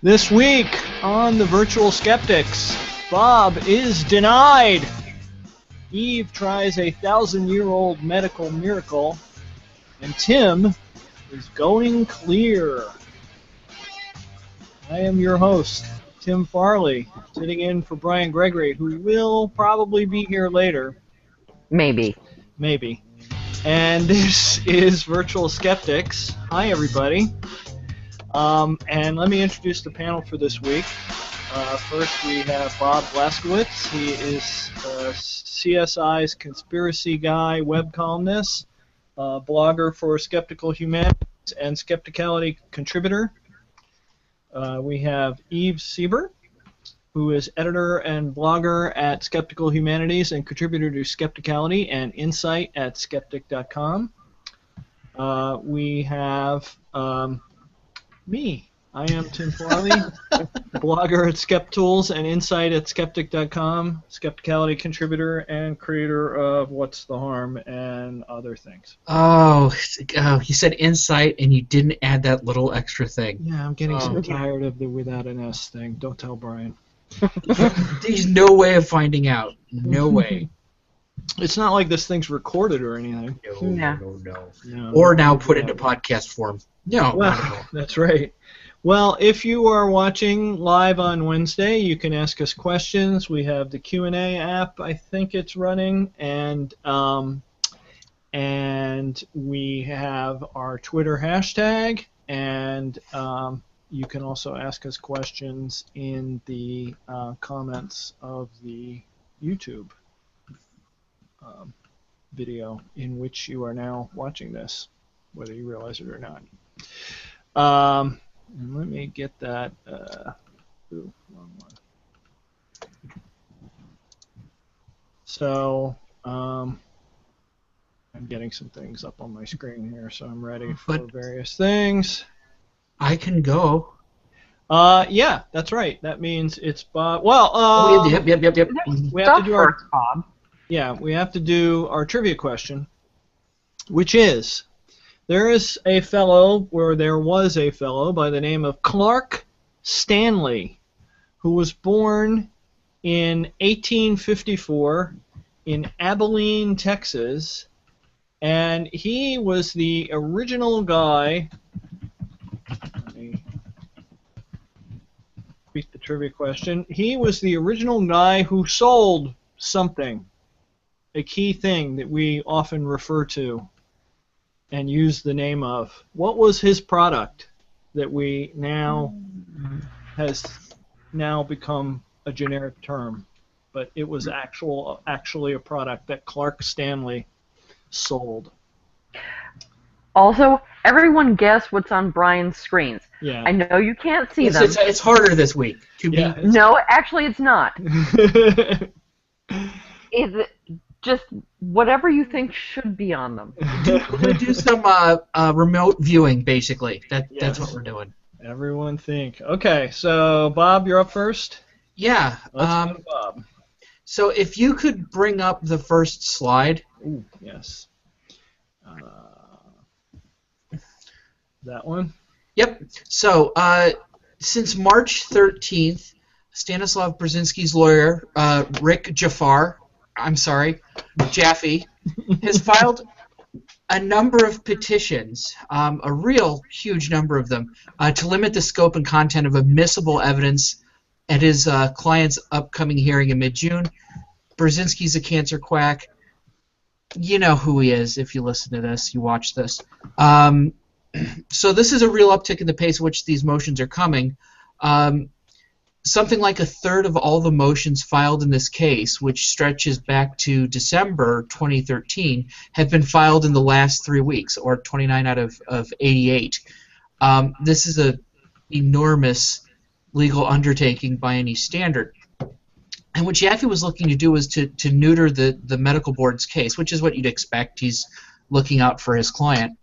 This week on the Virtual Skeptics, Bob is denied. Eve tries a 1,000-year-old medical miracle, and Tim is going clear. I am your host, Tim Farley, sitting in for Brian Gregory, who will probably be here later. Maybe. And this is Virtual Skeptics. Hi, everybody. And let me introduce the panel for this week. First, we have Bob Blaskowitz. He is CSI's conspiracy guy, web columnist, blogger for Skeptical Humanities, and Skepticality contributor. We have Eve Sieber, who is editor and blogger at Skeptical Humanities and contributor to Skepticality and Insight at skeptic.com. We have me. I am Tim Farley, blogger at SkepTools and Insight at skeptic.com, Skepticality contributor and creator of What's the Harm and other things. Oh, you said Insight and you didn't add that little extra thing. Yeah, I'm getting so tired of the without an S thing. Don't tell Brian. There's no way of finding out. No way. It's not like this thing's recorded or anything. No. Or now put into podcast form. No. Well, that's right. Well, if you are watching live on Wednesday, you can ask us questions. We have the Q&A app. I think it's running, and we have our Twitter hashtag, and you can also ask us questions in the comments of the YouTube video in which you are now watching this, whether you realize it or not. And let me get that. Wrong one. So I'm getting some things up on my screen here, so I'm ready for various things. I can go. Yeah, that's right. That means it's Bob. Well, Yep. We have to do our Bob. Yeah, we have to do our trivia question, which is: there was a fellow by the name of Clark Stanley, who was born in 1854 in Abilene, Texas, and he was the original guy. Let me repeat the trivia question. He was the original guy who sold something, a key thing that we often refer to and use the name of. What was his product that we now has now become a generic term, but it was actually a product that Clark Stanley sold? Also, everyone guess what's on Brian's screens. Yeah. I know you can't see them. It's harder this week. No, actually it's not. It's just whatever you think should be on them. We're going to do some remote viewing, basically. That's what we're doing. Everyone think. Okay, so Bob, you're up first? Yeah. Let's go to Bob. So if you could bring up the first slide. Ooh, yes. That one? Yep. So since March 13th, Stanislav Burzynski's lawyer, Rick Jaffe, has filed a number of petitions, a real huge number of them, to limit the scope and content of admissible evidence at his client's upcoming hearing in mid-June. Burzynski's a cancer quack. You know who he is if you listen to this, you watch this. So this is a real uptick in the pace at which these motions are coming. Something like a third of all the motions filed in this case, which stretches back to December 2013, have been filed in the last 3 weeks, or 29 out of 88. This is an enormous legal undertaking by any standard. And what Jaffe was looking to do was to neuter the medical board's case, which is what you'd expect. He's looking out for his client.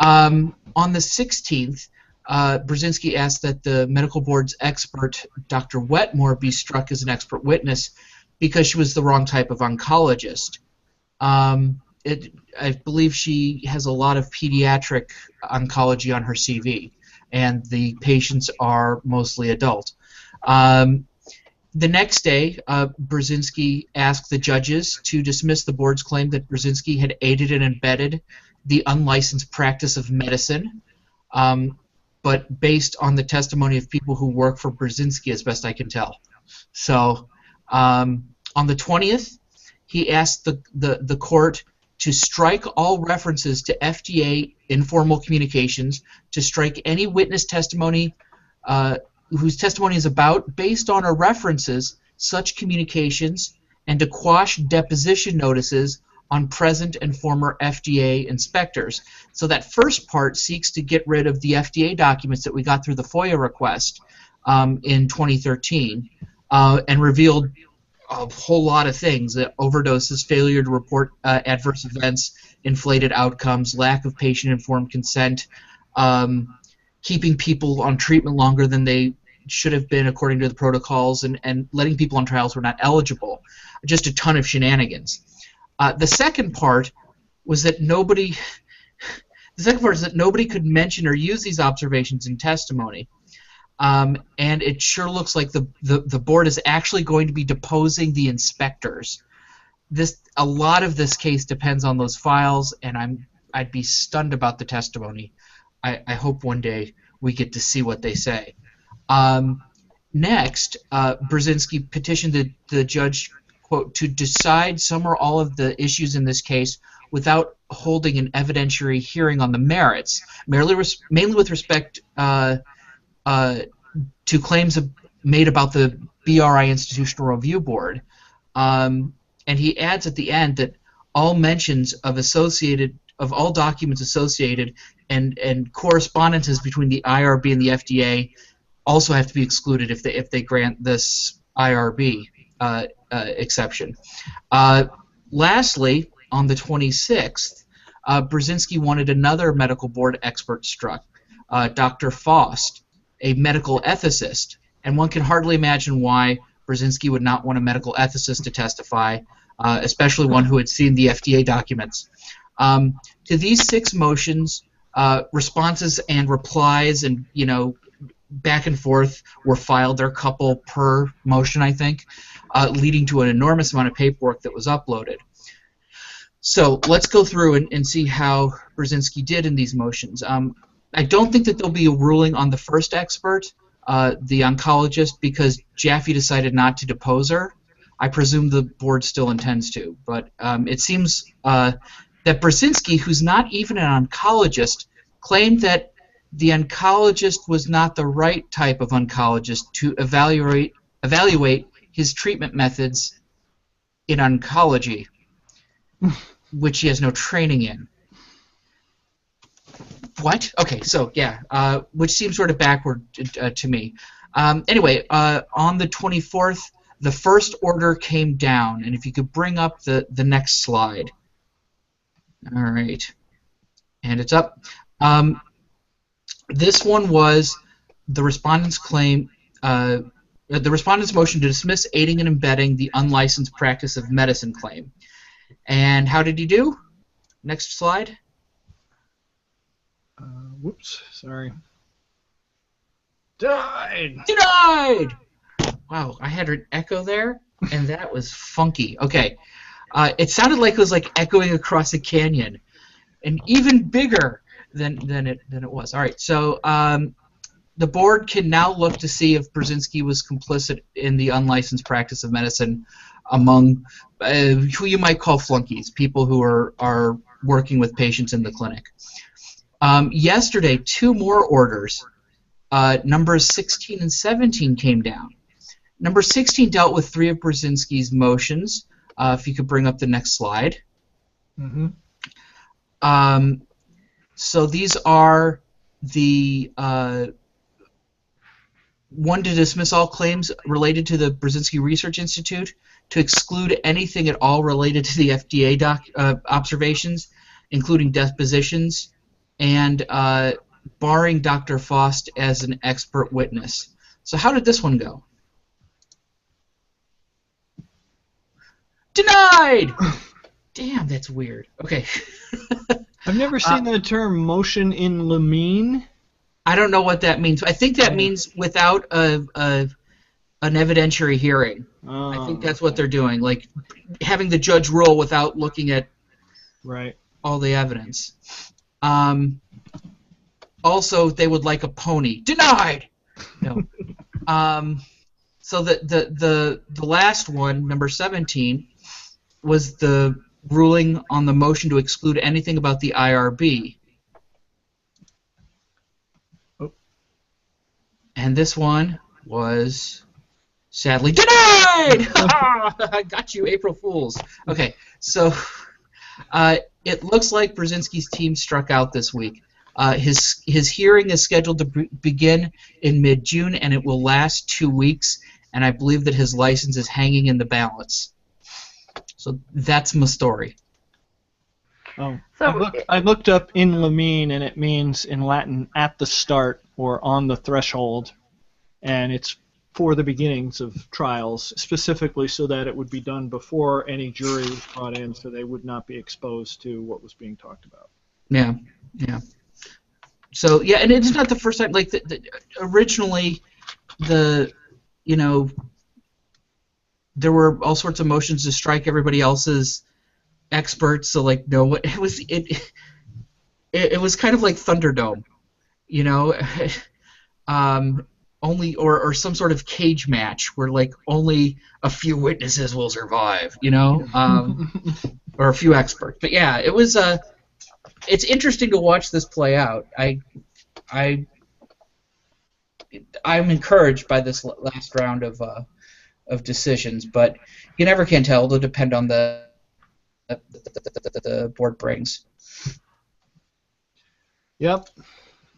On the 16th, Burzynski asked that the medical board's expert, Dr. Wetmore, be struck as an expert witness because she was the wrong type of oncologist. I believe she has a lot of pediatric oncology on her CV, and the patients are mostly adult. The next day, Burzynski asked the judges to dismiss the board's claim that Burzynski had aided and abetted the unlicensed practice of medicine, but based on the testimony of people who work for Burzynski, as best I can tell. So, on the 20th, he asked the court to strike all references to FDA informal communications, to strike any witness testimony whose testimony is about, based on or references such communications, and to quash deposition notices on present and former FDA inspectors. So that first part seeks to get rid of the FDA documents that we got through the FOIA request in 2013 and revealed a whole lot of things: overdoses, failure to report adverse events, inflated outcomes, lack of patient-informed consent, keeping people on treatment longer than they should have been according to the protocols, and letting people on trials who were not eligible. Just a ton of shenanigans. The second part was that nobody could mention or use these observations in testimony. And it sure looks like the board is actually going to be deposing the inspectors. A lot of this case depends on those files, and I'd be stunned about the testimony. I hope one day we get to see what they say. Next, Burzynski petitioned the judge, quote, to decide some or all of the issues in this case without holding an evidentiary hearing on the merits, mainly with respect to claims made about the BRI Institutional Review Board. And he adds at the end that all mentions of all documents associated and correspondences between the IRB and the FDA also have to be excluded if they grant this IRB exception. Lastly, on the 26th, Burzynski wanted another medical board expert struck, Dr. Faust, a medical ethicist, and one can hardly imagine why Burzynski would not want a medical ethicist to testify, especially one who had seen the FDA documents. To these 6 motions, responses and replies and back and forth were filed. There are a couple per motion, I think, leading to an enormous amount of paperwork that was uploaded. So let's go through and see how Burzynski did in these motions. I don't think that there'll be a ruling on the first expert, the oncologist, because Jaffe decided not to depose her. I presume the board still intends to, but it seems that Burzynski, who's not even an oncologist, claimed that the oncologist was not the right type of oncologist to evaluate his treatment methods in oncology, which he has no training in. What? Okay, so yeah, which seems sort of backward to me. Anyway, on the 24th, the first order came down, and if you could bring up the next slide. All right, and it's up. This one was the respondent's claim, the respondent's motion to dismiss aiding and abetting the unlicensed practice of medicine claim. And how did he do? Next slide. Whoops, sorry. Denied! Wow, I had an echo there, and that was funky. Okay, it sounded like it was like echoing across a canyon, and even bigger than it was. All right, so the board can now look to see if Burzynski was complicit in the unlicensed practice of medicine among who you might call flunkies, people who are working with patients in the clinic. Yesterday, 2 more orders, numbers 16 and 17, came down. Number 16 dealt with 3 of Burzynski's motions. If you could bring up the next slide. Mm-hmm. So these are the one to dismiss all claims related to the Burzynski Research Institute, to exclude anything at all related to the FDA observations, including depositions, and barring Dr. Faust as an expert witness. So how did this one go? Denied! Damn, that's weird. Okay. I've never seen the term motion in limine. I don't know what that means. I think that means without an evidentiary hearing. I think that's what they're doing, like having the judge rule without looking at all the evidence. Also, they would like a pony. Denied. No. So the last one, number 17, was the ruling on the motion to exclude anything about the IRB. Oh. And this one was sadly denied! I got you, April Fools. Okay, so it looks like Burzynski's team struck out this week. His hearing is scheduled to begin in mid-June, and it will last 2 weeks, and I believe that his license is hanging in the balance. So that's my story. Oh, so I looked up in lamine, and it means in Latin at the start or on the threshold, and it's for the beginnings of trials, specifically so that it would be done before any jury was brought in, so they would not be exposed to what was being talked about. Yeah, yeah. So yeah, and it's not the first time. Like originally, there were all sorts of motions to strike everybody else's experts. So like, no, it was kind of like Thunderdome, only or some sort of cage match where like only a few witnesses will survive, or a few experts. But yeah, it was it's interesting to watch this play out. I'm encouraged by this last round of decisions, but you never can tell. It'll depend on the board brings. Yep.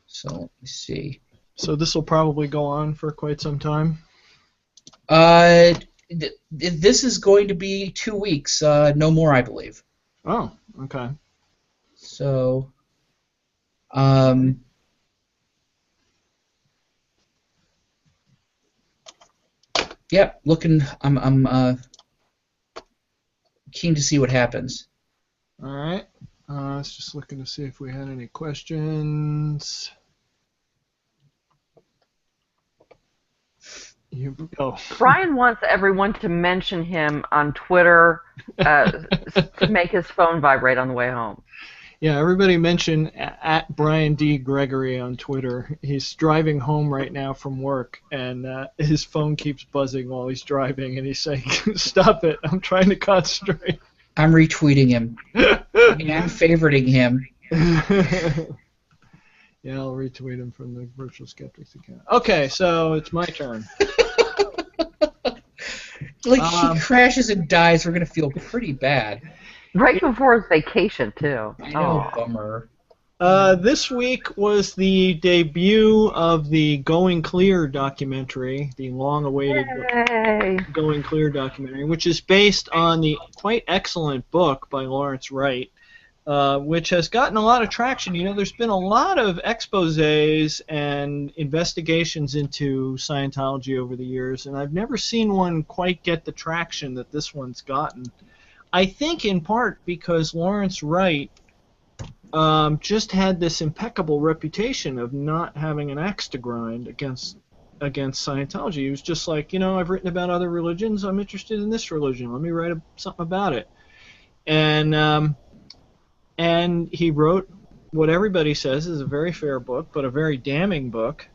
So let me see. So this will probably go on for quite some time? This is going to be 2 weeks, no more, I believe. Oh, okay. So, yeah, I'm keen to see what happens. All right. I was just looking to see if we had any questions. Here we go. Brian wants everyone to mention him on Twitter to make his phone vibrate on the way home. Yeah, everybody mention at Brian D. Gregory on Twitter. He's driving home right now from work, and his phone keeps buzzing while he's driving, and he's saying, "Stop it! I'm trying to concentrate." I'm retweeting him. I'm favoriting him. Yeah, I'll retweet him from the Virtual Skeptics account. Okay, so it's my turn. Like, he crashes and dies, we're going to feel pretty bad. Right before his vacation, too. I know, bummer. This week was the debut of the Going Clear documentary, the long-awaited Going Clear documentary, which is based on the quite excellent book by Lawrence Wright, which has gotten a lot of traction. There's been a lot of exposés and investigations into Scientology over the years, and I've never seen one quite get the traction that this one's gotten. I think in part because Lawrence Wright just had this impeccable reputation of not having an axe to grind against Scientology. He was just like, I've written about other religions. I'm interested in this religion. Let me write something about it. And he wrote what everybody says is a very fair book, but a very damning book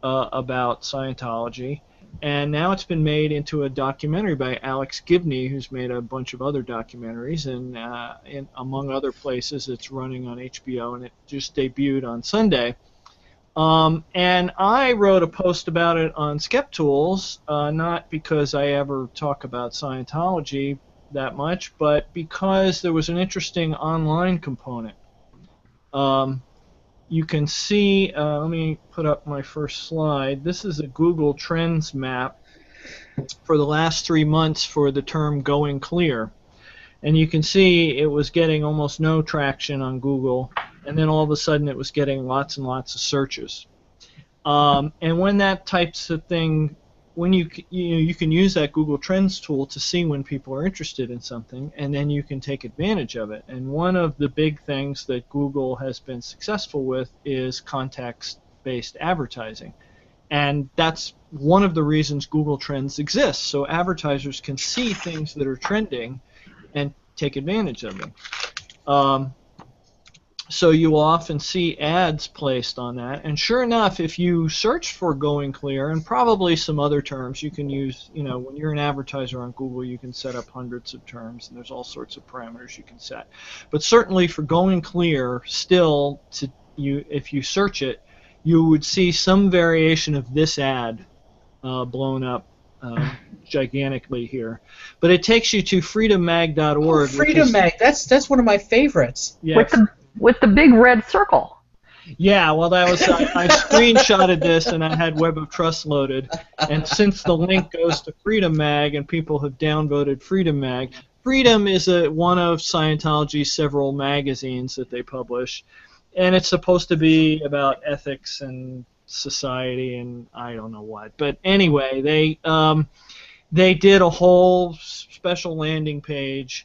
about Scientology. And now it's been made into a documentary by Alex Gibney, who's made a bunch of other documentaries, and among other places it's running on HBO, and it just debuted on Sunday. And I wrote a post about it on SkepTools, not because I ever talk about Scientology that much, but because there was an interesting online component. You can see, let me put up my first slide. This is a Google Trends map for the last 3 months for the term Going Clear. And you can see it was getting almost no traction on Google, and then all of a sudden it was getting lots and lots of searches. And when that types of thing, when you can use that Google Trends tool to see when people are interested in something, and then you can take advantage of it. And one of the big things that Google has been successful with is context-based based advertising. And that's one of the reasons Google Trends exists, so advertisers can see things that are trending and take advantage of them. So you often see ads placed on that, and sure enough, if you search for Going Clear, and probably some other terms you can use, when you're an advertiser on Google, you can set up hundreds of terms, and there's all sorts of parameters you can set. But certainly for Going Clear, still, if you search it, you would see some variation of this ad blown up gigantically here. But it takes you to freedommag.org. Oh, Freedom Mag, that's one of my favorites. Yeah. With the big red circle. Yeah, well, that was I screenshotted this and I had Web of Trust loaded, and since the link goes to Freedom Mag and people have downvoted Freedom Mag, Freedom is one of Scientology's several magazines that they publish, and it's supposed to be about ethics and society and I don't know what. But anyway, they did a whole special landing page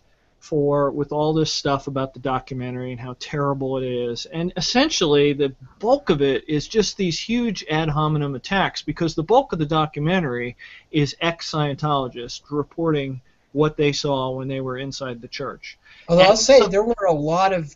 with all this stuff about the documentary and how terrible it is. And essentially, the bulk of it is just these huge ad hominem attacks, because the bulk of the documentary is ex-Scientologists reporting what they saw when they were inside the church. Although I'll say there were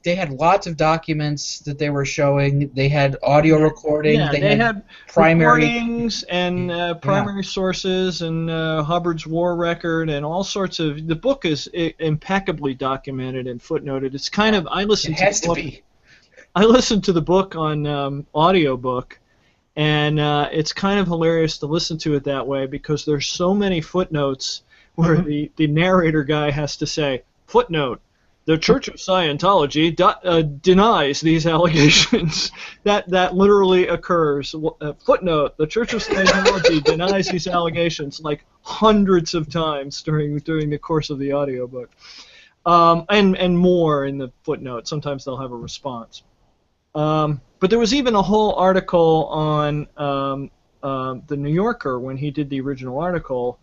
they had lots of documents that they were showing. They had audio recordings. Yeah, they had primary recordings and primary sources and Hubbard's war record and all sorts of. The book is impeccably documented and footnoted. It's kind of I listened to the book on audiobook, and it's kind of hilarious to listen to it that way because there's so many footnotes where the narrator guy has to say, footnote, the Church of Scientology denies these allegations. That literally occurs. Footnote, the Church of Scientology denies these allegations like hundreds of times during the course of the audiobook. And more in the footnote. Sometimes they'll have a response. But there was even a whole article on the New Yorker when he did the original article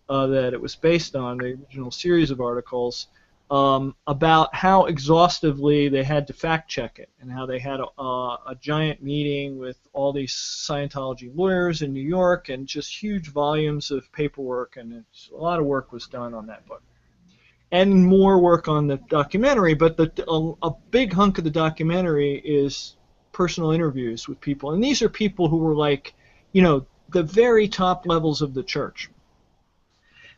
that it was based on, the original series of articles, about how exhaustively they had to fact-check it, and how they had a giant meeting with all these Scientology lawyers in New York, and just huge volumes of paperwork, and a lot of work was done on that book. And more work on the documentary, but a big hunk of the documentary is personal interviews with people, and these are people who were like, the very top levels of the church.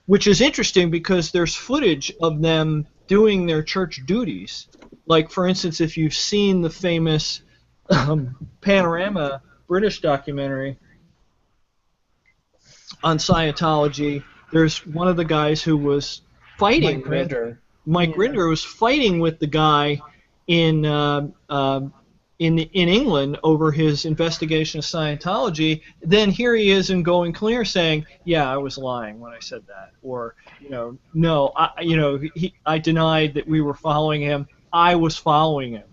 Which is interesting because there's footage of them doing their church duties. Like, for instance, if you've seen the famous Panorama British documentary on Scientology, there's one of the guys who was fighting. Mike Grinder was fighting with the guy in England over his investigation of Scientology. Then here he is in Going Clear saying, "Yeah, I was lying when I said that," or "No, I denied that we were following him. I was following him,"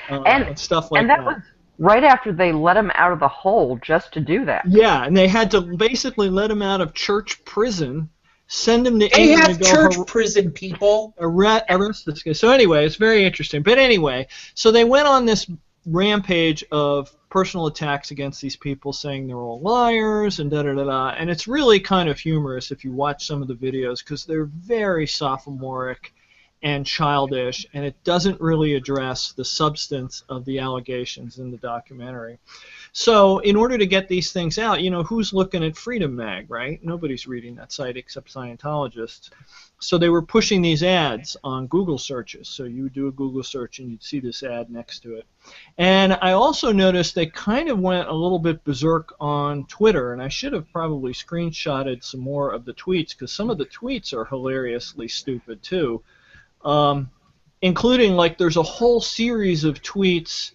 and stuff like that. And that was right after they let him out of the hole just to do that. Yeah, and they had to basically let him out of church prison. Send him to England and go church prison, people. Arrest this guy. So anyway, it's very interesting. But anyway, so they went on this rampage of personal attacks against these people, saying they're all liars and da-da-da-da. And it's really kind of humorous if you watch some of the videos because they're very sophomoric and childish, and it doesn't really address the substance of the allegations in the documentary. So in order to get these things out, who's looking at Freedom Mag, right? Nobody's reading that site except Scientologists. So they were pushing these ads on Google searches. So you would do a Google search and you'd see this ad next to it. And I also noticed they kind of went a little bit berserk on Twitter, and I should have probably screenshotted some more of the tweets because some of the tweets are hilariously stupid too. Including, like, there's a whole series of tweets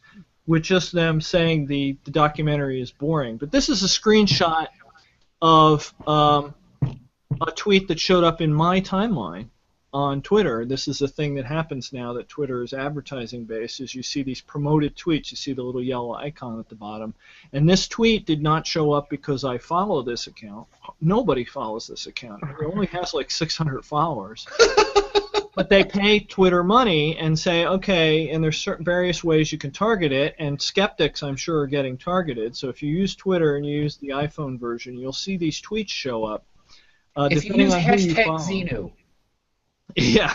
with just them saying the documentary is boring. But this is a screenshot of a tweet that showed up in my timeline on Twitter. This is a thing that happens now that Twitter is advertising based, is you see these promoted tweets. You see the little yellow icon at the bottom. And this tweet did not show up because I follow this account. Nobody follows this account. It only has like 600 followers. But they pay Twitter money and say, okay, and there's certain various ways you can target it, and skeptics, I'm sure, are getting targeted. So if you use Twitter and you use the iPhone version, you'll see these tweets show up, If you depending use on who you hashtag follow. Xenu. Yeah.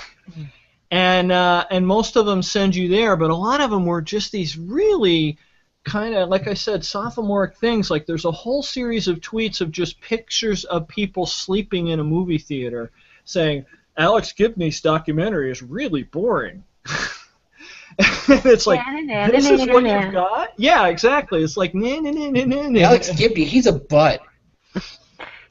And most of them send you there, but a lot of them were just these really kind of, like I said, sophomoric things. Like there's a whole series of tweets of just pictures of people sleeping in a movie theater saying, Alex Gibney's documentary is really boring. And it's like, this is what you've got? Yeah, exactly. It's like, Alex Gibney, he's a butt.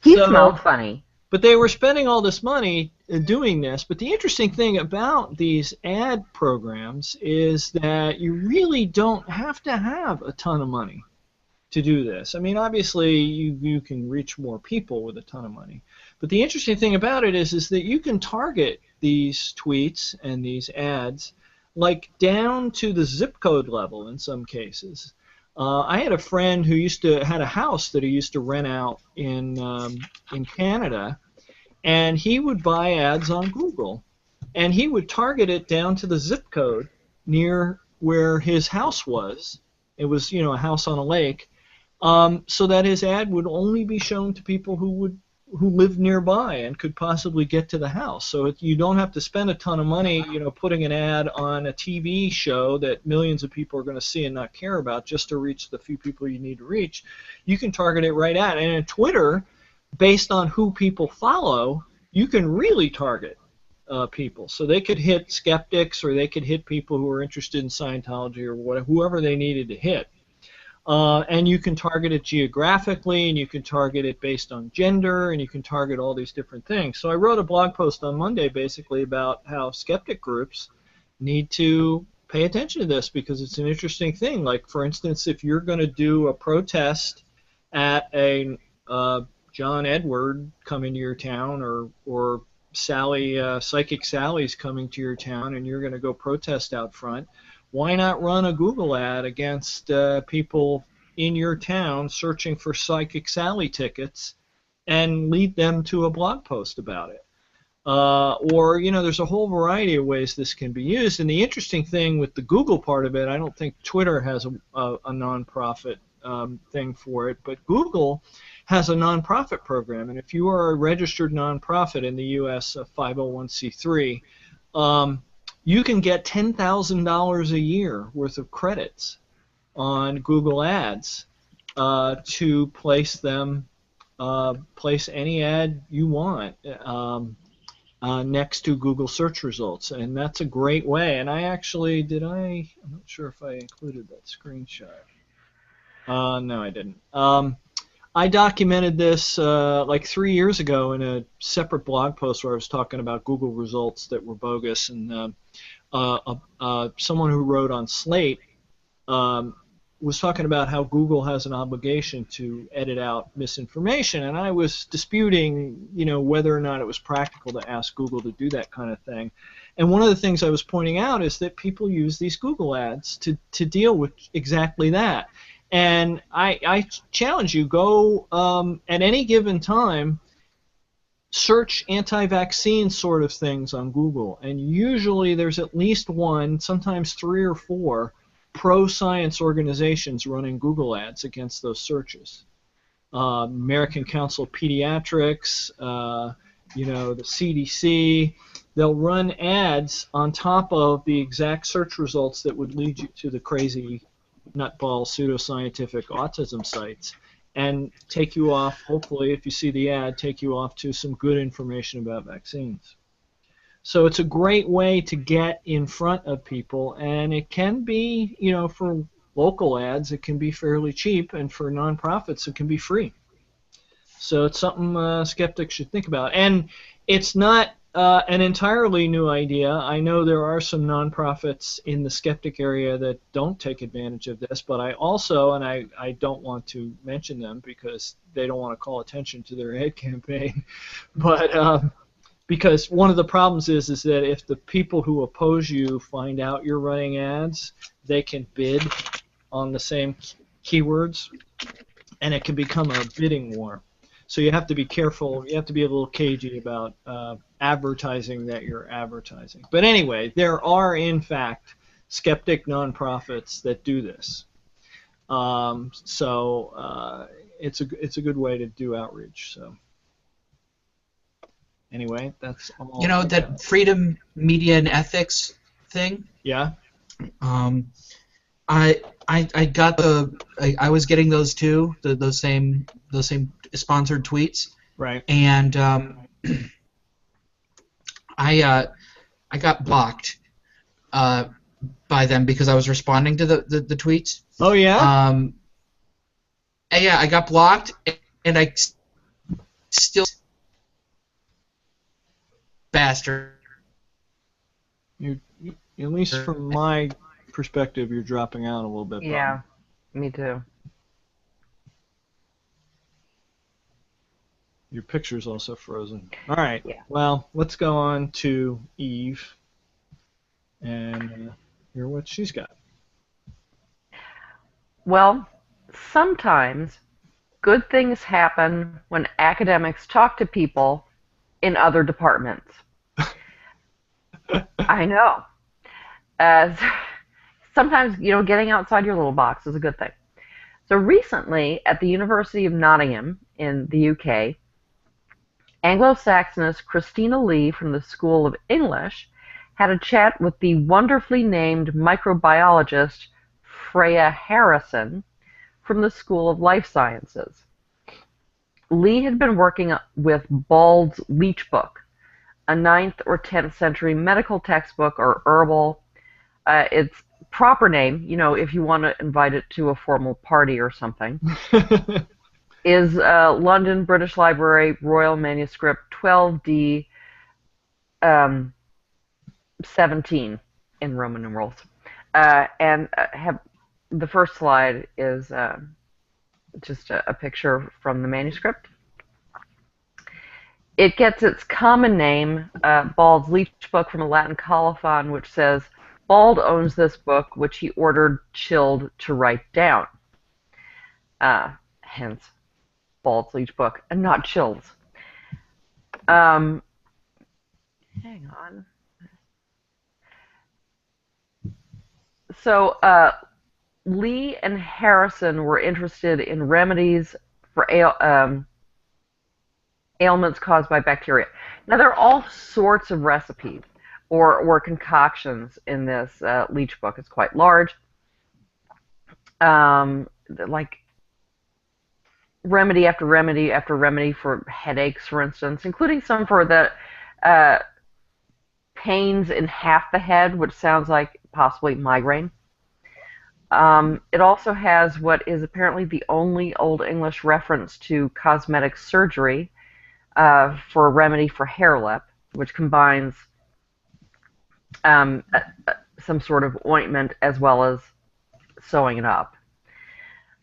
He smells funny. But they were spending all this money doing this. But the interesting thing about these ad programs is that you really don't have to have a ton of money to do this. I mean, obviously, you can reach more people with a ton of money. But the interesting thing about it is that you can target these tweets and these ads like down to the zip code level in some cases. I had a friend who had a house that he used to rent out in Canada, and he would buy ads on Google, and he would target it down to the zip code near where his house was. It was, a house on a lake, so that his ad would only be shown to people who lived nearby and could possibly get to the house. So you don't have to spend a ton of money, putting an ad on a TV show that millions of people are going to see and not care about just to reach the few people you need to reach. You can target it right at. And in Twitter, based on who people follow, you can really target people. So they could hit skeptics, or they could hit people who are interested in Scientology, or whoever they needed to hit. And you can target it geographically, and you can target it based on gender, and you can target all these different things. So I wrote a blog post on Monday basically about how skeptic groups need to pay attention to this, because it's an interesting thing. Like, for instance, if you're going to do a protest at a John Edward coming to your town, or Sally, Psychic Sally's coming to your town, and you're going to go protest out front, why not run a Google ad against people in your town searching for Psychic Sally tickets and lead them to a blog post about it? Or, there's a whole variety of ways this can be used. And the interesting thing with the Google part of it, I don't think Twitter has a nonprofit thing for it, but Google has a nonprofit program. And if you are a registered nonprofit in the U.S., a 501c3, you can get $10,000 a year worth of credits on Google Ads to place any ad you want next to Google search results, and that's a great way. And I actually I'm not sure if I included that screenshot. No, I didn't. I documented this like 3 years ago in a separate blog post where I was talking about Google results that were bogus, and someone who wrote on Slate was talking about how Google has an obligation to edit out misinformation, and I was disputing, whether or not it was practical to ask Google to do that kind of thing. And one of the things I was pointing out is that people use these Google ads to deal with exactly that. And I challenge you, go at any given time, search anti-vaccine sort of things on Google, and usually there's at least one, sometimes 3 or 4, pro-science organizations running Google ads against those searches. American Council of Pediatrics, the CDC, they'll run ads on top of the exact search results that would lead you to the crazy nutball pseudoscientific autism sites, and take you off, hopefully, if you see the ad, take you off to some good information about vaccines. So it's a great way to get in front of people, and it can be, for local ads, it can be fairly cheap, and for nonprofits, it can be free. So it's something skeptics should think about. And it's not an entirely new idea. I know there are some nonprofits in the skeptic area that don't take advantage of this, but I also, and I don't want to mention them because they don't want to call attention to their ad campaign, but because one of the problems is that if the people who oppose you find out you're running ads, they can bid on the same keywords, and it can become a bidding war. So you have to be careful. You have to be a little cagey about advertising that you're advertising. But anyway, there are in fact skeptic nonprofits that do this. It's a good way to do outreach. So anyway, that's all. You know, that freedom, media, and ethics thing. Yeah. I got I was getting those too, those same sponsored tweets. Right. And I got blocked by them because I was responding to the tweets. Oh yeah. And yeah, I got blocked, and I still bastard. You, at least from my perspective, you're dropping out a little bit. Bob. Yeah, me too. Your picture's also frozen. All right. Yeah. Well, let's go on to Eve and hear what she's got. Well, sometimes good things happen when academics talk to people in other departments. I know. Sometimes, getting outside your little box is a good thing. So recently, at the University of Nottingham in the UK, Anglo-Saxonist Christina Lee from the School of English had a chat with the wonderfully named microbiologist Freya Harrison from the School of Life Sciences. Lee had been working with Bald's Leech Book, a 9th or 10th century medical textbook or herbal. Its proper name, if you want to invite it to a formal party or something, is London British Library Royal Manuscript 12D 17 in Roman numerals. The first slide is just a picture from the manuscript. It gets its common name, Bald's Leech Book, from a Latin colophon, which says, Bald owns this book, which he ordered Chilled to write down. Hence, Bald's Leech Book, and not Chilled. Hang on. So, Lee and Harrison were interested in remedies for ailments caused by bacteria. Now, there are all sorts of recipes or concoctions in this Leech Book. It's quite large. Like remedy after remedy after remedy for headaches, for instance, including some for the pains in half the head, which sounds like possibly migraine. It also has what is apparently the only Old English reference to cosmetic surgery for a remedy for hair lip, which combines some sort of ointment as well as sewing it up.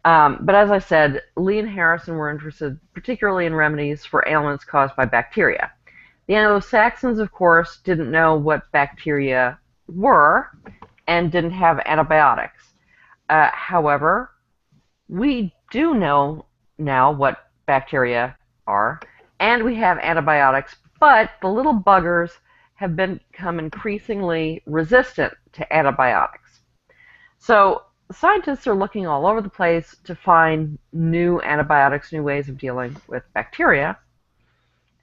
But as I said, Lee and Harrison were interested particularly in remedies for ailments caused by bacteria. The Anglo-Saxons, of course, didn't know what bacteria were and didn't have antibiotics. However, we do know now what bacteria are, and we have antibiotics, but the little buggers have become increasingly resistant to antibiotics. So scientists are looking all over the place to find new antibiotics, new ways of dealing with bacteria,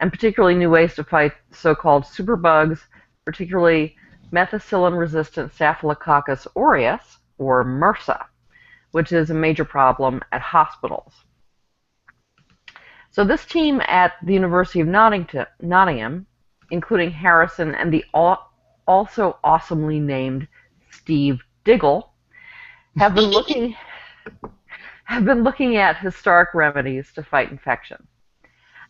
and particularly new ways to fight so-called superbugs, particularly Methicillin-resistant Staphylococcus aureus, or MRSA, which is a major problem at hospitals. So this team at the University of Nottingham, including Harrison and the also awesomely named Steve Diggle, have been looking at historic remedies to fight infection.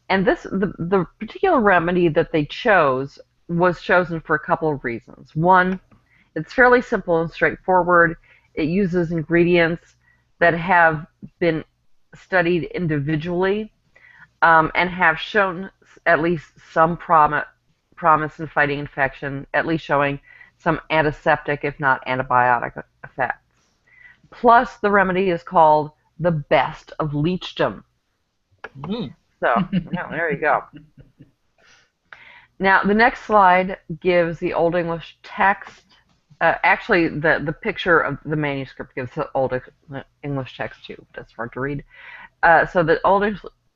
And the particular remedy that they chose was chosen for a couple of reasons. One, it's fairly simple and straightforward. It uses ingredients that have been studied individually and have shown at least some promise in fighting infection, at least showing some antiseptic, if not antibiotic effects. Plus, the remedy is called the best of leechdom. So, yeah, there you go. Now, the next slide gives the Old English text. Actually, the picture of the manuscript gives the Old English text too, but it's hard to read. So the Old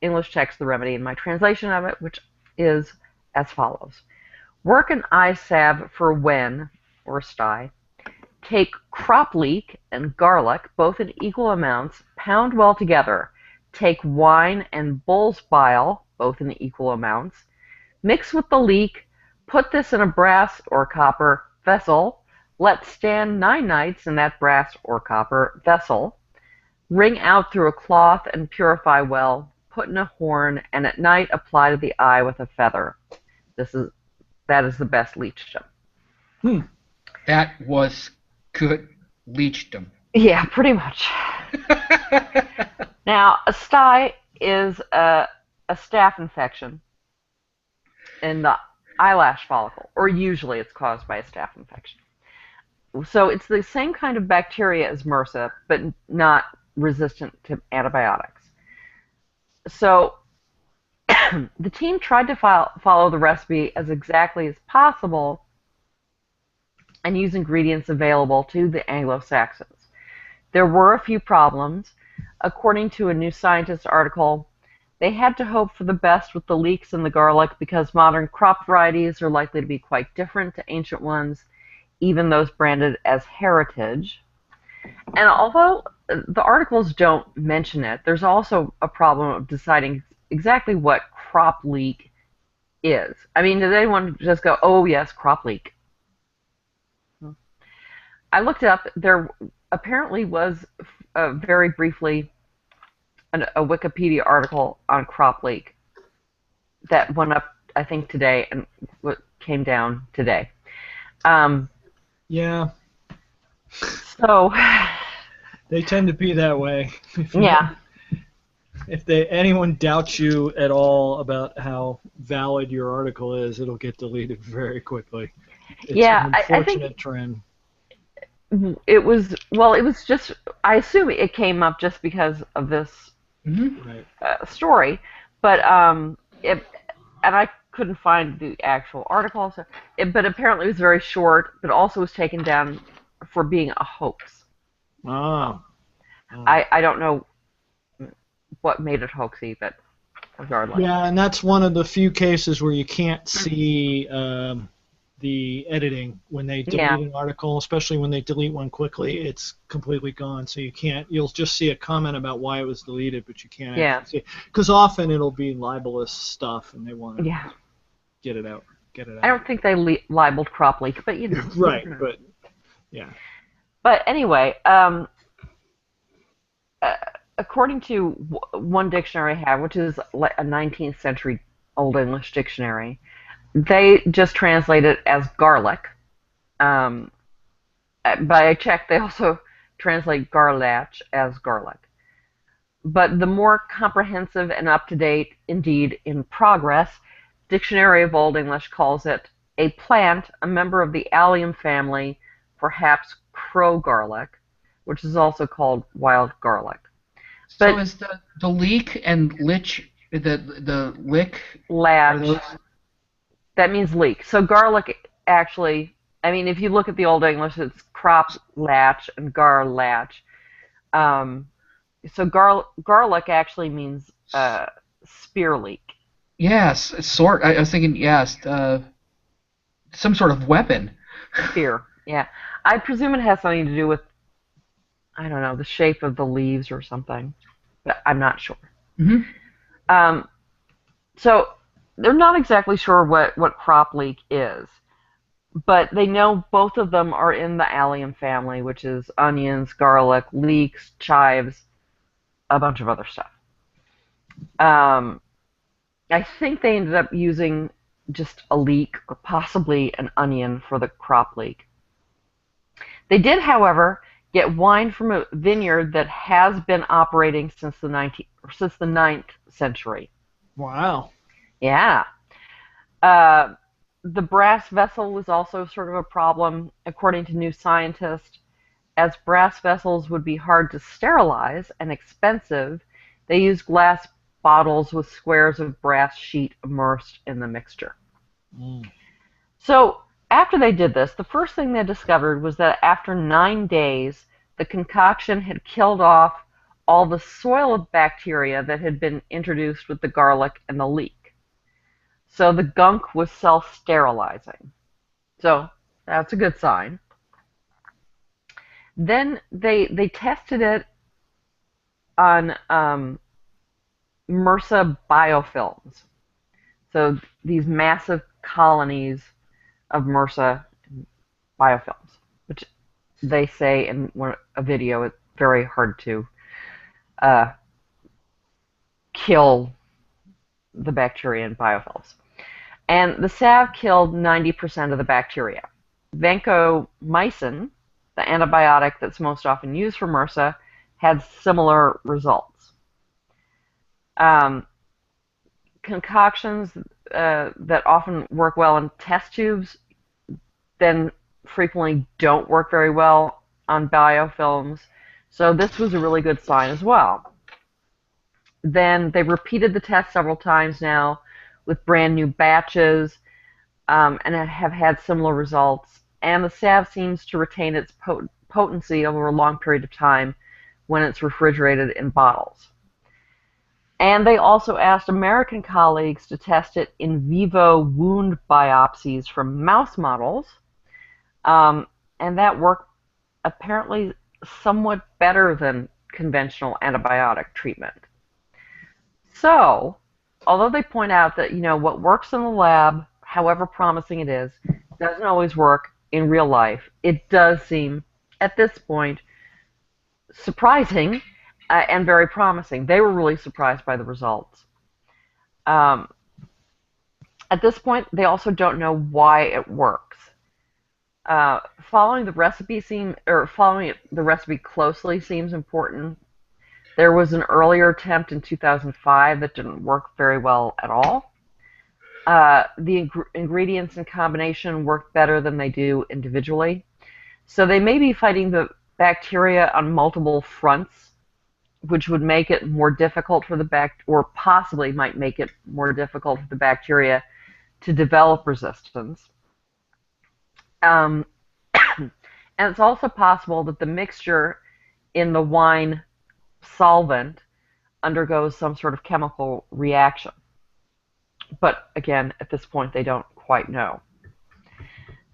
English text, the remedy, and my translation of it, which is as follows. Work an eye salve for wen, or sty. Take crop leek and garlic, both in equal amounts, pound well together. Take wine and bull's bile, both in equal amounts. Mix with the leek, put this in a brass or copper vessel. Let stand 9 nights in that brass or copper vessel. Wring out through a cloth and purify well. Put in a horn, and at night apply to the eye with a feather. That is the best leechdom. That was good leechdom. Yeah, pretty much. Now, a sty is a staph infection in the eyelash follicle, or usually it's caused by a staph infection. So it's the same kind of bacteria as MRSA, but not resistant to antibiotics. So the team tried to follow the recipe as exactly as possible and use ingredients available to the Anglo-Saxons. There were a few problems. According to a New Scientist article, they had to hope for the best with the leeks and the garlic because modern crop varieties are likely to be quite different to ancient ones, even those branded as heritage. And although the articles don't mention it, there's also a problem of deciding exactly what crop leek is. I mean, does anyone just go, oh yes, crop leek? I looked it up. There apparently was very briefly a Wikipedia article on crop leek that went up, I think, today and came down today. Yeah. So they tend to be that way. Yeah. If anyone doubts you at all about how valid your article is, it'll get deleted very quickly. It's yeah, an unfortunate I think trend. It was just, I assume it came up just because of this story, but and I couldn't find the actual article, so but apparently it was very short, but also was taken down for being a hoax. Oh. I don't know what made it hoaxy, but regardless. Yeah, and that's one of the few cases where you can't see the editing when they delete an article, especially when they delete one quickly. It's completely gone, so you'll just see a comment about why it was deleted, but you can't actually see it. Because often it'll be libelous stuff, and they want to get it out. I don't think they libeled crop leek, but you know. Right, but yeah. But anyway, according to one dictionary I have, which is a 19th century Old English dictionary, they just translate it as garlic. But I checked, they also translate garlach as garlic. But the more comprehensive and up-to-date, indeed in progress, Dictionary of Old English calls it a plant, a member of the allium family, perhaps crow garlic, which is also called wild garlic. But so is the leek and lich, the lick? Latch. That means leek. So garlic actually, I mean, if you look at the Old English, it's crop latch and garlach. So garlic actually means spear leek. Yes, I was thinking, yes, some sort of weapon. Spear, yeah. I presume it has something to do with, I don't know, the shape of the leaves or something, but I'm not sure. Mm-hmm. So they're not exactly sure what crop leek is, but they know both of them are in the allium family, which is onions, garlic, leeks, chives, a bunch of other stuff. I think they ended up using just a leek or possibly an onion for the crop leek. They did, however, get wine from a vineyard that has been operating since the 9th century. Wow. Yeah. The brass vessel was also sort of a problem, according to New Scientist. As brass vessels would be hard to sterilize and expensive, they used glass bottles with squares of brass sheet immersed in the mixture. Mm. So after they did this, the first thing they discovered was that after 9 days, the concoction had killed off all the soil of bacteria that had been introduced with the garlic and the leek. So the gunk was self-sterilizing. So that's a good sign. Then they tested it on MRSA biofilms. So these massive colonies of MRSA biofilms, which they say in a video it's very hard to kill the bacteria in biofilms. And the salve killed 90% of the bacteria. Vancomycin, the antibiotic that's most often used for MRSA, had similar results. Concoctions that often work well in test tubes then frequently don't work very well on biofilms. So this was a really good sign as well. Then they repeated the test several times now with brand new batches and have had similar results. And the salve seems to retain its potency over a long period of time when it's refrigerated in bottles. And they also asked American colleagues to test it in vivo wound biopsies from mouse models. And that worked apparently somewhat better than conventional antibiotic treatment. So, although they point out that, what works in the lab, however promising it is, doesn't always work in real life, it does seem, at this point, surprising and very promising. They were really surprised by the results. At this point, they also don't know why it works. Following the recipe closely seems important. There was an earlier attempt in 2005 that didn't work very well at all. The ingredients in combination work better than they do individually. So they may be fighting the bacteria on multiple fronts, which would make it more difficult for or possibly might make it more difficult for the bacteria to develop resistance. And it's also possible that the mixture in the wine solvent undergoes some sort of chemical reaction. But again, at this point, they don't quite know.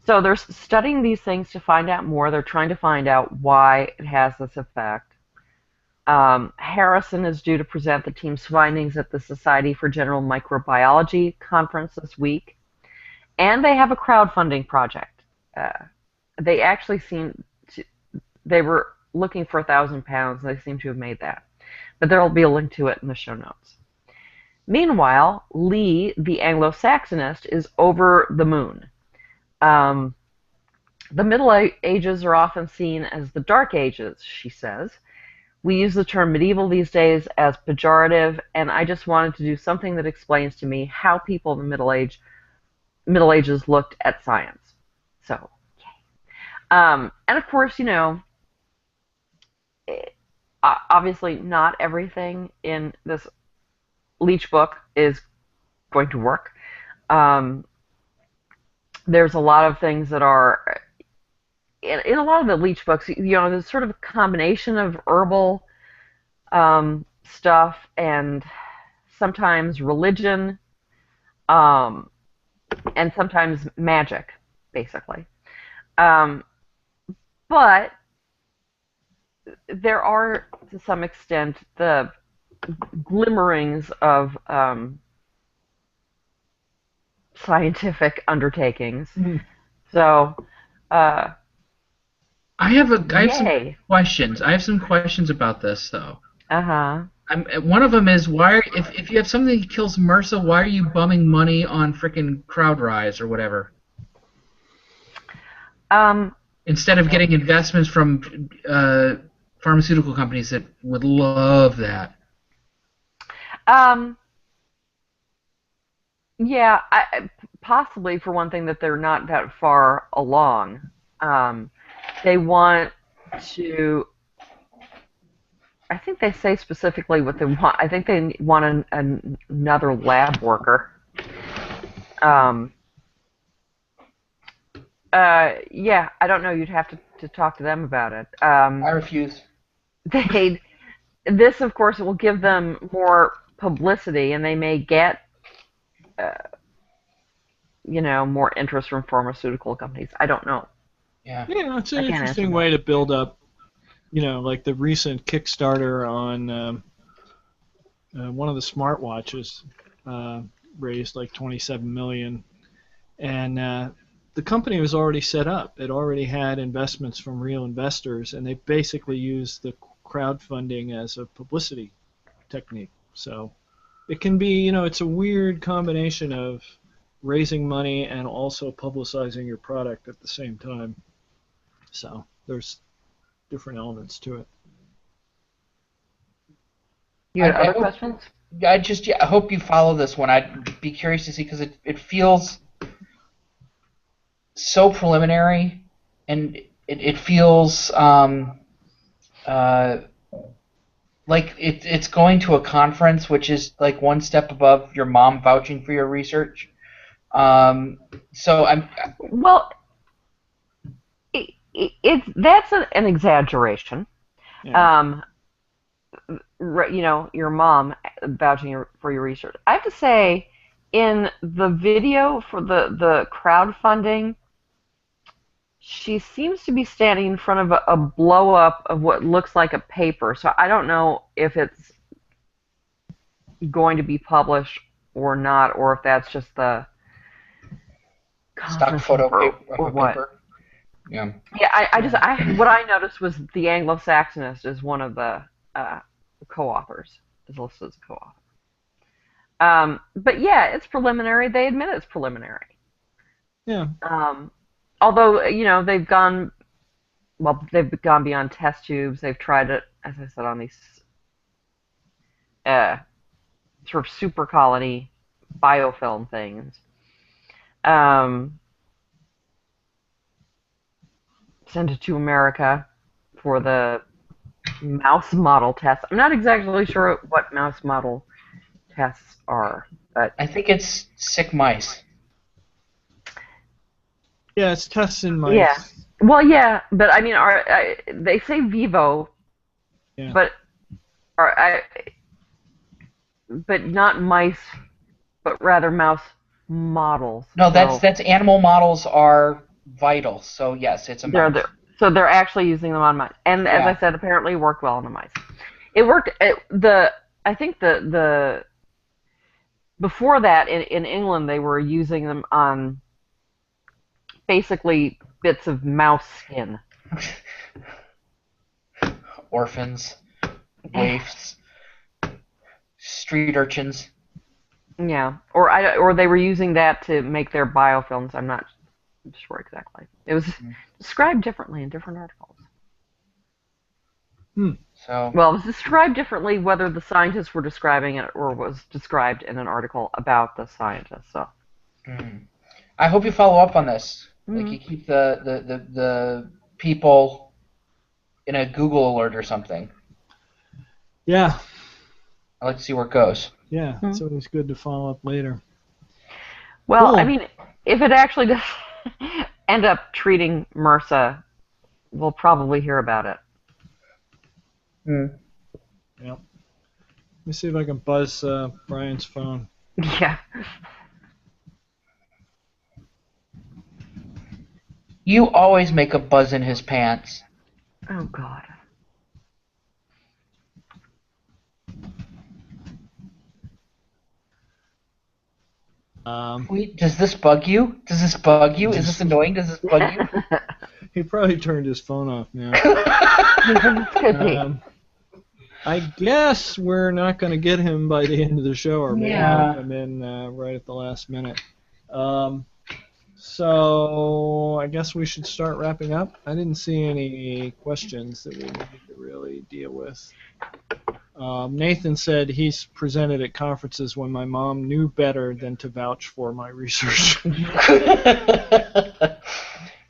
So they're studying these things to find out more. They're trying to find out why it has this effect. Harrison is due to present the team's findings at the Society for General Microbiology conference this week. And they have a crowdfunding project. They actually they were looking for £1,000. They seem to have made that. But there will be a link to it in the show notes. Meanwhile, Lee, the Anglo-Saxonist, is over the moon. The Middle Ages are often seen as the Dark Ages, she says. We use the term medieval these days as pejorative, and I just wanted to do something that explains to me how people in the Middle Ages looked at science. So, yay. And of course, obviously not everything in this Leech book is going to work. There's a lot of things that are, in a lot of the Leech books, there's sort of a combination of herbal stuff and sometimes religion and sometimes magic, basically. But there are, to some extent, the glimmerings of scientific undertakings. So, I have some questions. I have some questions about this, though. One of them is, if you have something that kills MRSA, why are you bumming money on frickin' CrowdRise or whatever? Instead of getting investments from pharmaceutical companies that would love that. Yeah, possibly for one thing that they're not that far along. They want to, I think they say specifically what they want. I think they want another lab worker. Yeah, I don't know. You'd have to talk to them about it. I refuse. This, of course, will give them more publicity, and they may get, more interest from pharmaceutical companies. I don't know. Yeah, it's an interesting way to build up, like the recent Kickstarter on one of the smartwatches raised like $27 million, and the company was already set up. It already had investments from real investors, and they basically used the crowdfunding as a publicity technique. So it can be, it's a weird combination of raising money and also publicizing your product at the same time. So there's different elements to it. You have other questions? I hope you follow this one. I'd be curious to see, because it feels so preliminary, and it feels like it's going to a conference, which is like one step above your mom vouching for your research. So I'm. Well, that's an exaggeration. Yeah. Your mom vouching for your research. I have to say, in the video for the crowdfunding, she seems to be standing in front of a blow-up of what looks like a paper. So I don't know if it's going to be published or not, or if that's just the stock photo paper or what. Paper. Yeah. Yeah. What I noticed was the Anglo-Saxons is one of the co-authors, is listed as a co-author. But yeah, it's preliminary. They admit it's preliminary. Yeah. Although, they've gone beyond test tubes. They've tried it, as I said, on these sort of super colony biofilm things. Sent it to America for the mouse model test. I'm not exactly sure what mouse model tests are, but I think it's sick mice. Yeah, it's tests in mice. Yeah. Well, yeah, but I mean, they say vivo, yeah. but not mice, but rather mouse models. No, that's animal models are vital. So yes, it's a mouse. So they're actually using them on mice, and as I said, apparently it worked well on the mice. It worked. I think the before that in England they were using them on basically bits of mouse skin. Orphans, waifs, street urchins. Yeah, or they were using that to make their biofilms. I'm not sure exactly. It was described differently in different articles. Well, it was described differently whether the scientists were describing it or was described in an article about the scientists. So. I hope you follow up on this. Like you keep the people in a Google alert or something. Yeah. I'd like to see where it goes. Yeah, it's always good to follow up later. Well, cool. I mean, if it actually does end up treating MRSA, we'll probably hear about it. Yep. Let me see if I can buzz Brian's phone. Yeah. You always make a buzz in his pants. Oh, God. Wait, does this bug you? Does this bug you? Is this annoying? Does this bug you? He probably turned his phone off now. I guess we're not going to get him by the end of the show, or maybe he'll come in right at the last minute. So I guess we should start wrapping up. I didn't see any questions that we needed to really deal with. Nathan said he's presented at conferences when my mom knew better than to vouch for my research.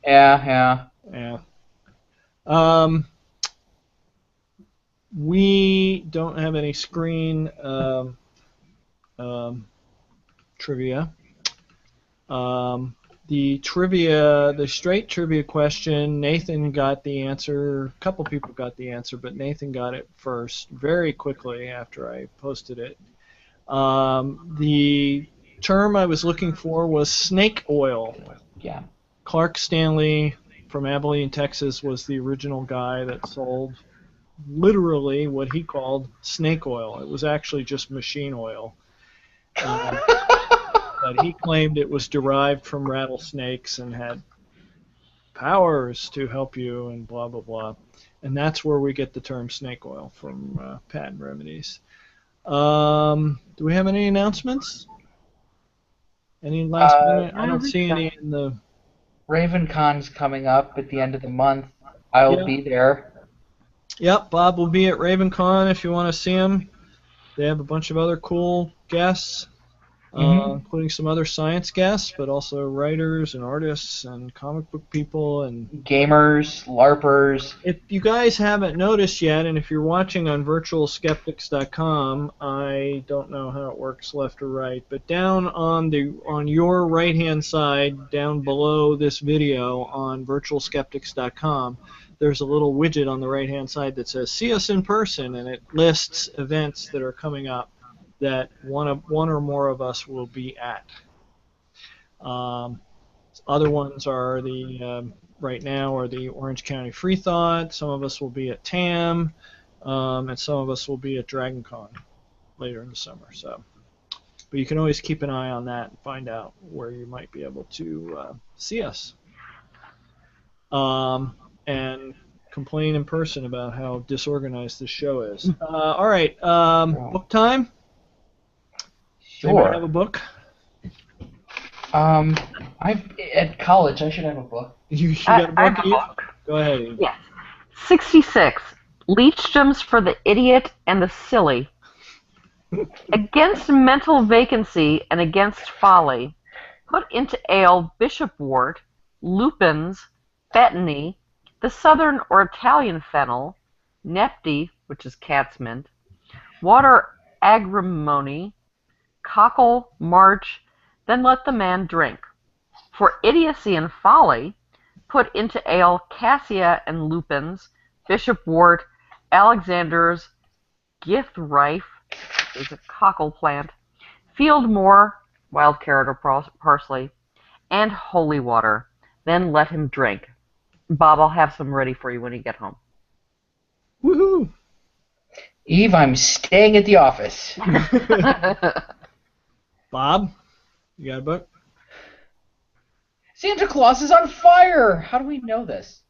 Yeah. we don't have any screen trivia. The straight trivia question, Nathan got the answer. A couple people got the answer, but Nathan got it first very quickly after I posted it. The term I was looking for was snake oil. Yeah. Clark Stanley from Abilene, Texas, was the original guy that sold literally what he called snake oil. It was actually just machine oil. But he claimed it was derived from rattlesnakes and had powers to help you and blah, blah, blah. And that's where we get the term snake oil from patent remedies. Do we have any announcements? Any last minute? I don't see any in the... RavenCon's coming up at the end of the month. I'll be there. Yep, Bob will be at RavenCon if you want to see him. They have a bunch of other cool guests. Including some other science guests, but also writers and artists and comic book people and gamers, LARPers. If you guys haven't noticed yet, and if you're watching on virtualskeptics.com, I don't know how it works left or right, but down on your right-hand side, down below this video on virtualskeptics.com, there's a little widget on the right-hand side that says "See us in person," and it lists events that are coming up that one or more of us will be at. Other ones are right now are the Orange County Free Thought. Some of us will be at TAM, and some of us will be at DragonCon later in the summer. So, but you can always keep an eye on that and find out where you might be able to see us. And complain in person about how disorganized this show is. All right, book time. Sure. Have a book? At college, I should have a book. You got a book? Go ahead, Eve. Yes. 66. Leechdoms for the idiot and the silly. Against mental vacancy and against folly, put into ale bishopwort, lupins, betony, the southern or Italian fennel, nepty, which is cat's mint, water agrimony, cockle, march, then let the man drink. For idiocy and folly, put into ale cassia and lupins, bishopwort, Alexander's githrife, is a cockle plant, fieldmore, wild carrot or parsley, and holy water. Then let him drink. Bob, I'll have some ready for you when you get home. Woohoo! Eve, I'm staying at the office. Bob, you got a book? Santa Claus is on fire! How do we know this?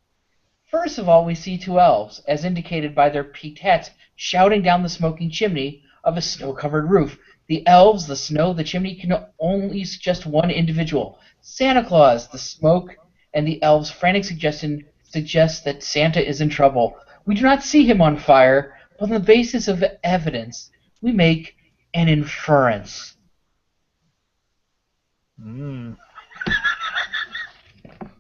First of all, we see two elves, as indicated by their peaked hats, shouting down the smoking chimney of a snow-covered roof. The elves, the snow, the chimney can only suggest one individual. Santa Claus. The smoke and the elves' frantic suggestion suggests that Santa is in trouble. We do not see him on fire, but on the basis of evidence, we make an inference.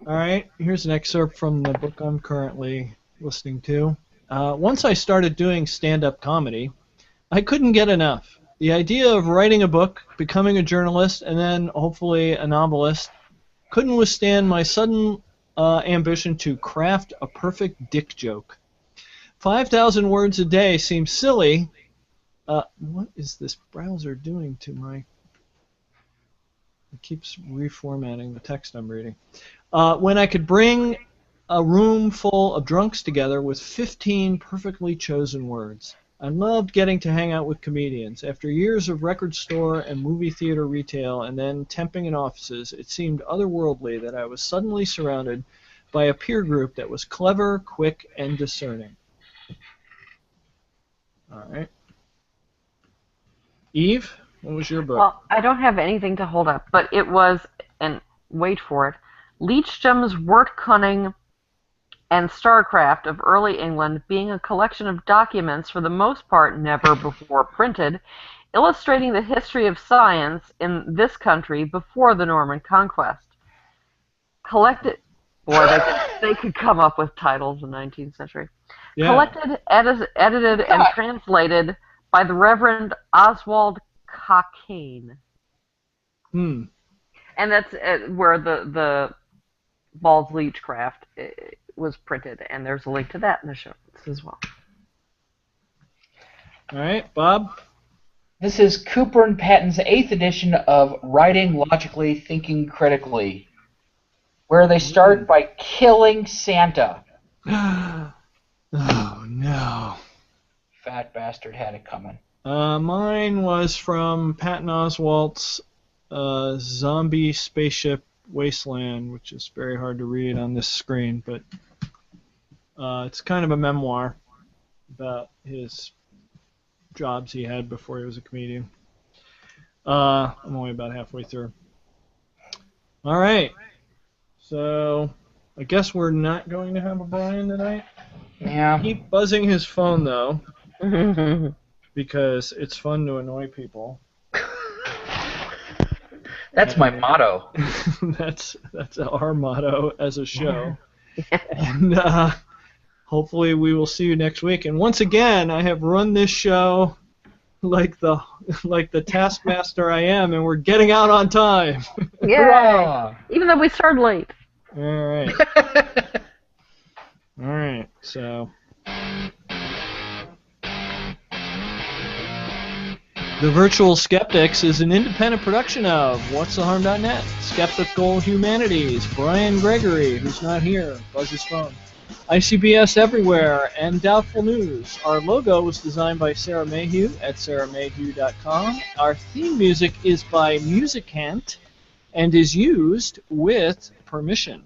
All right, here's an excerpt from the book I'm currently listening to. Once I started doing stand-up comedy, I couldn't get enough. The idea of writing a book, becoming a journalist, and then hopefully a novelist couldn't withstand my sudden ambition to craft a perfect dick joke. 5,000 words a day seems silly. What is this browser doing to my... It keeps reformatting the text I'm reading. When I could bring a room full of drunks together with 15 perfectly chosen words. I loved getting to hang out with comedians. After years of record store and movie theater retail and then temping in offices, it seemed otherworldly that I was suddenly surrounded by a peer group that was clever, quick, and discerning. All right. Eve, what was your book? Well, I don't have anything to hold up, but it was, and wait for it, Leechdom's Wort Cunning and Starcraft of Early England, being a collection of documents for the most part never before printed, illustrating the history of science in this country before the Norman conquest. Collected Boy, they could come up with titles in the 19th century. Yeah. Collected, edited, and translated by the Reverend Oswald Cockayne. Hmm. And that's where the Ball's Leechcraft was printed, and there's a link to that in the show notes as well. All right, Bob? This is Cooper and Patton's 8th edition of Writing Logically, Thinking Critically, where they start by killing Santa. Oh, no. Fat bastard had it coming. Mine was from Patton Oswalt's Zombie Spaceship Wasteland, which is very hard to read on this screen, but it's kind of a memoir about his jobs he had before he was a comedian. I'm only about halfway through. All right. So I guess we're not going to have a Brian tonight. Yeah. Keep buzzing his phone, though, because it's fun to annoy people. That's my motto. That's our motto as a show. And hopefully we will see you next week. And once again, I have run this show like the taskmaster I am, and we're getting out on time. Yeah. Even though we started late. All right. All right. So. The Virtual Skeptics is an independent production of What'sTheHarm.net, Skeptical Humanities, Brian Gregory, who's not here, buzz his phone, ICBS Everywhere, and Doubtful News. Our logo was designed by Sarah Mayhew at sarahmayhew.com. Our theme music is by Musicant and is used with permission.